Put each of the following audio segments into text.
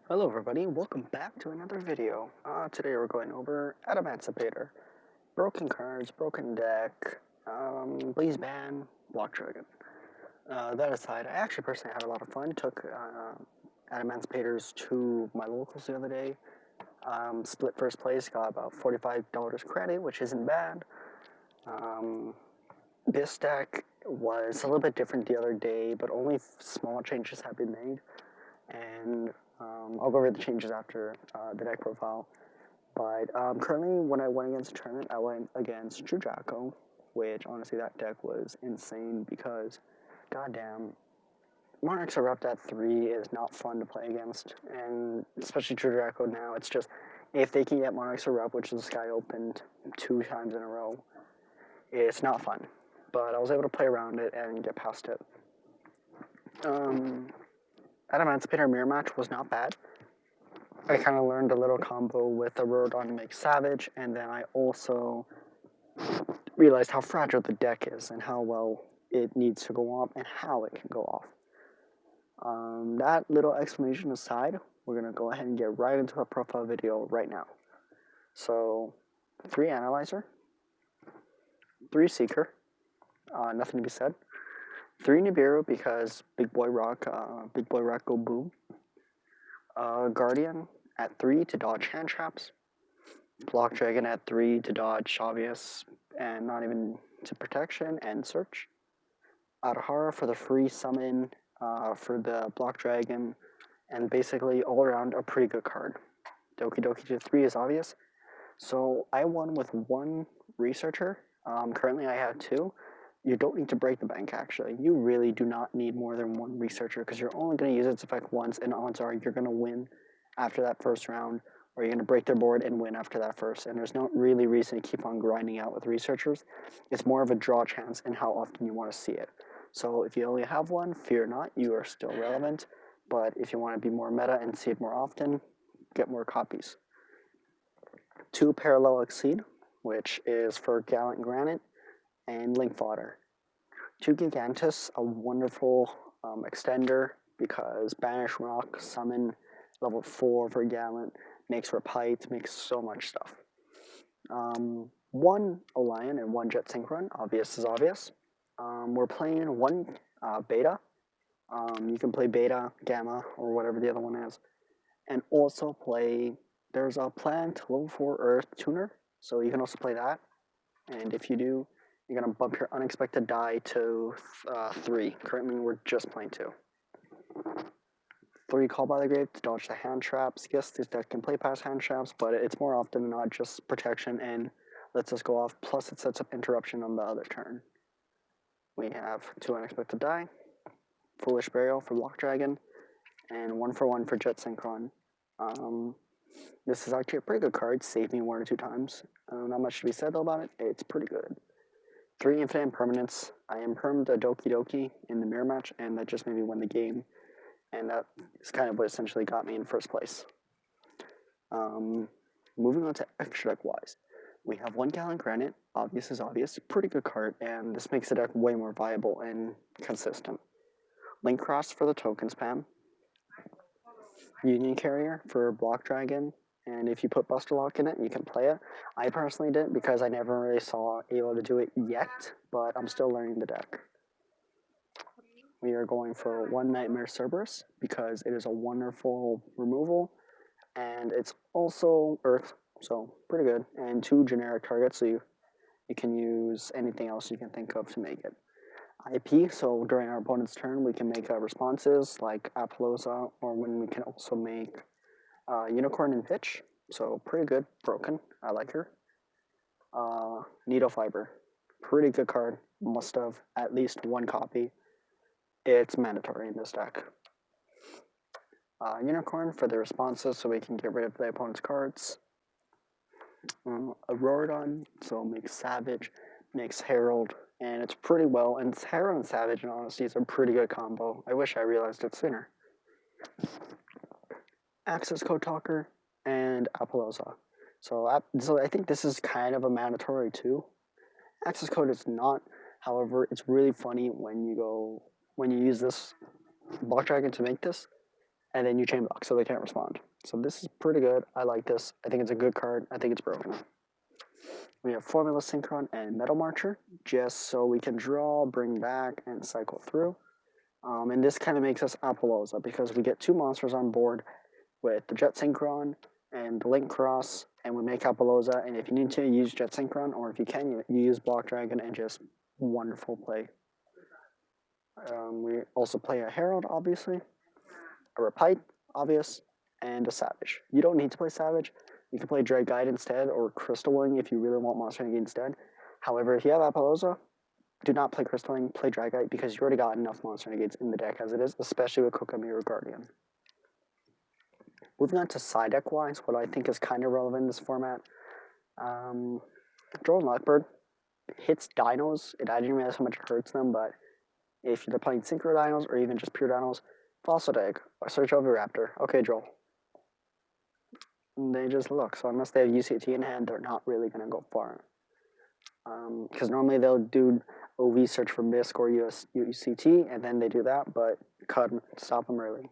Hello everybody, welcome back to another video. Today we're going over Adamancipator. Broken cards, broken deck, Blaze Ban, Block Dragon. That aside, I actually personally had a lot of fun. Took Adamancipators to my locals the other day. Split first place, got about $45 credit, which isn't bad. This deck was a little bit different the other day, but only small changes have been made. And I'll go over the changes after the deck profile. But currently, when I went against a tournament, I went against True Draco, which honestly that deck was insane because, goddamn, Monarchs Erupt at 3 is not fun to play against, and especially True Draco now, it's just, if they can get Monarchs Erupt, which the Sky opened 2 times in a row, it's not fun. But I was able to play around it and get past it. Adamancipator Mirror Match was not bad. I kind of learned a little combo with the Rodon to make Savage, and then I also realized how fragile the deck is and how well it needs to go off and how it can go off. That little explanation aside, we're going to go ahead and get right into our profile video right now. So, 3 Analyzer, 3 Seeker, nothing to be said, 3 Nibiru because Big Boy Rock go boom. Guardian at 3 to dodge hand traps. Block Dragon at 3 to dodge obvious and not even to protection and search. Adahara for the free summon for the Block Dragon, and basically all around a pretty good card. Doki Doki to 3 is obvious. So I won with 1 researcher. Currently I have 2. You don't need to break the bank actually. You really do not need more than 1 researcher because you're only going to use its effect once, and odds are you're going to win after that first round, or you're going to break their board and win after that first. And there's no really reason to keep on grinding out with researchers. It's more of a draw chance and how often you want to see it. So if you only have 1, fear not, you are still relevant. But if you want to be more meta and see it more often, get more copies. 2 Parallel Exceed, which is for Gallant Granite and Link Fodder. 2 Gigantus, a wonderful extender because Banish Rock, Summon, level 4 for Gallant, makes Repite, makes so much stuff. 1 Orion and 1 Jet Synchron, obvious is obvious. We're playing 1 Beta. You can play Beta, Gamma, or whatever the other one is. And also play, there's a Plant level 4 Earth Tuner, so you can also play that. And if you do, you're going to bump your Unexpected Die to 3. Currently, we're just playing 2. 3 Call by the Grave to dodge the hand traps. Yes, this deck can play past hand traps, but it's more often than not just protection and lets us go off, plus it sets up interruption on the other turn. We have 2 Unexpected Die, Foolish Burial for Block Dragon, and 1 for 1 for Jet Synchron. This is actually a pretty good card, saved me 1 or 2 times. Not much to be said though about it, it's pretty good. 3 Infinite Impermanence. I impermed a Doki Doki in the mirror match, and that just made me win the game. And that is kind of what essentially got me in first place. Moving on to extra deck wise. We have 1 Gallant Granite, obvious is obvious, pretty good card, and this makes the deck way more viable and consistent. Link Cross for the token spam. Union Carrier for Block Dragon, and if you put Buster Lock in it, you can play it. I personally didn't because I never really saw able to do it yet, but I'm still learning the deck. We are going for 1 Nightmare Cerberus because it is a wonderful removal, and it's also Earth, so pretty good, and 2 generic targets, so you can use anything else you can think of to make it. IP, so during our opponent's turn, we can make responses like Apollosa, or when we can also make Unicorn and Pitch, so pretty good. Broken, I like her. Needle Fiber, pretty good card, must have at least 1 copy. It's mandatory in this deck. Unicorn for the responses, so we can get rid of the opponent's cards. Auroradon, so makes Savage, makes Herald, and it's pretty well, and Herald and Savage, in honesty, is a pretty good combo. I wish I realized it sooner. Access Code Talker and Apollosa. So I think this is kind of a mandatory too. Access Code is not, however, it's really funny when you use this Block Dragon to make this, and then you chain block, so they can't respond. So this is pretty good. I like this. I think it's a good card. I think it's broken. We have Formula Synchron and Metal Marcher, just so we can draw, bring back, and cycle through. And this kind of makes us Apollosa because we get 2 monsters on board with the Jet Synchron and the Link Cross, and we make Apollosa. And if you need to use Jet Synchron, or if you can, you use Block Dragon, and just wonderful play. We also play a Herald, obviously, a Repite, obvious, and a Savage. You don't need to play Savage. You can play Dread Guide instead, or Crystal Wing if you really want Monster Energy instead. However, if you have Apollosa, do not play Crystal Wing, play Drag Guide, because you already got enough Monster Negates in the deck as it is, especially with Kokamira Guardian. Moving on to side deck wise, what I think is kind of relevant in this format. Droll Lockbird hits dinos. I didn't realize how much it hurts them, but if they're playing Synchro Dinos or even just pure dinos, Fossil Egg or Search Oviraptor. Okay, Droll. And they just look. So unless they have UCT in hand, they're not really going to go far. Because normally they'll do OV search for MISC or UCT, and then they do that, but stop them early.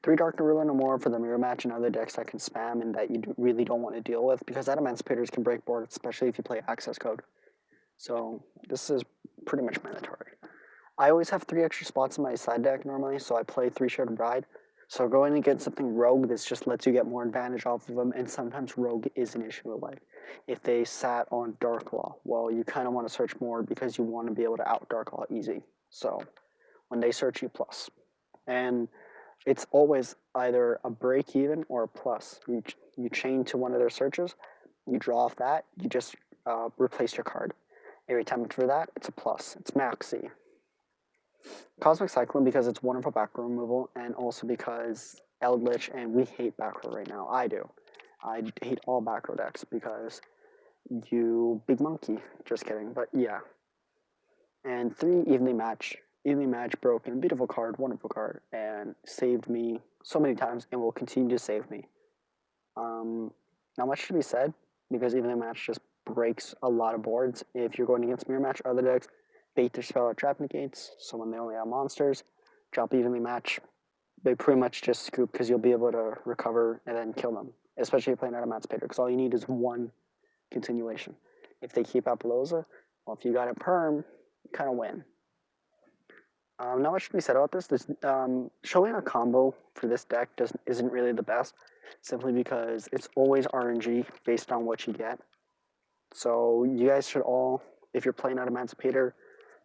3 Dark Narula no more for the mirror match and other decks that can spam and that you really don't want to deal with, because Adamancipators can break board, especially if you play access code. So this is pretty much mandatory. I always have 3 extra spots in my side deck normally, so I play 3 Shared Bride. So going against something rogue, this just lets you get more advantage off of them, and sometimes rogue is an issue of life. If they sat on Dark Law, well, you kind of want to search more because you want to be able to out Dark Law easy. So when they search, you plus. And it's always either a break even or a plus. You chain to one of their searches, you draw off that, you just replace your card. Every time for that, it's a plus. It's maxi. Cosmic Cyclone because it's wonderful back row removal, and also because Eldritch, and we hate back row right now. I do. I hate all back row decks because you big monkey. Just kidding, but yeah. And 3 Evenly Match. Evenly Match broken, beautiful card, wonderful card, and saved me so many times and will continue to save me. Not much to be said because Evenly Match just breaks a lot of boards. If you're going against Mirror Match or other decks, bait their spell or trap negates, so when they only have monsters, drop Evenly Match. They pretty much just scoop because you'll be able to recover and then kill them, especially if you're playing Adamancipator, because all you need is 1 continuation. If they keep Apollosa, well, if you got a perm, you kind of win. Not much to be said about this. Showing a combo for this deck isn't really the best, simply because it's always RNG based on what you get. So you guys should all, if you're playing Adamancipator,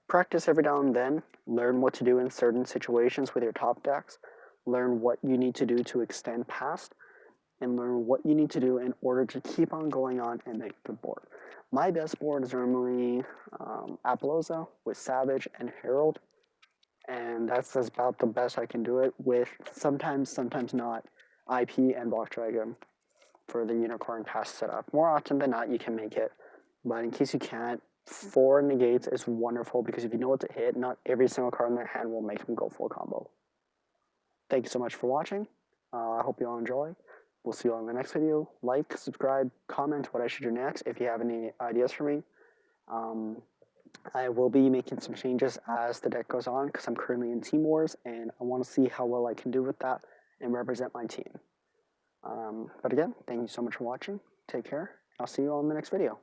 practice every now and then, learn what to do in certain situations with your top decks, learn what you need to do to extend past, and learn what you need to do in order to keep on going on and make the board. My best board is normally Apollosa with Savage and Herald, and that's about the best I can do it with, sometimes not, IP and Block Dragon for the Unicorn Pass setup. More often than not, you can make it, but in case you can't, 4 negates is wonderful because if you know what to hit, not every single card in their hand will make them go full combo. Thank you so much for watching. I hope you all enjoy. We'll see you all in the next video. Like, subscribe, comment what I should do next if you have any ideas for me. I will be making some changes as the deck goes on because I'm currently in Team Wars and I want to see how well I can do with that and represent my team. But again, thank you so much for watching. Take care. I'll see you all in the next video.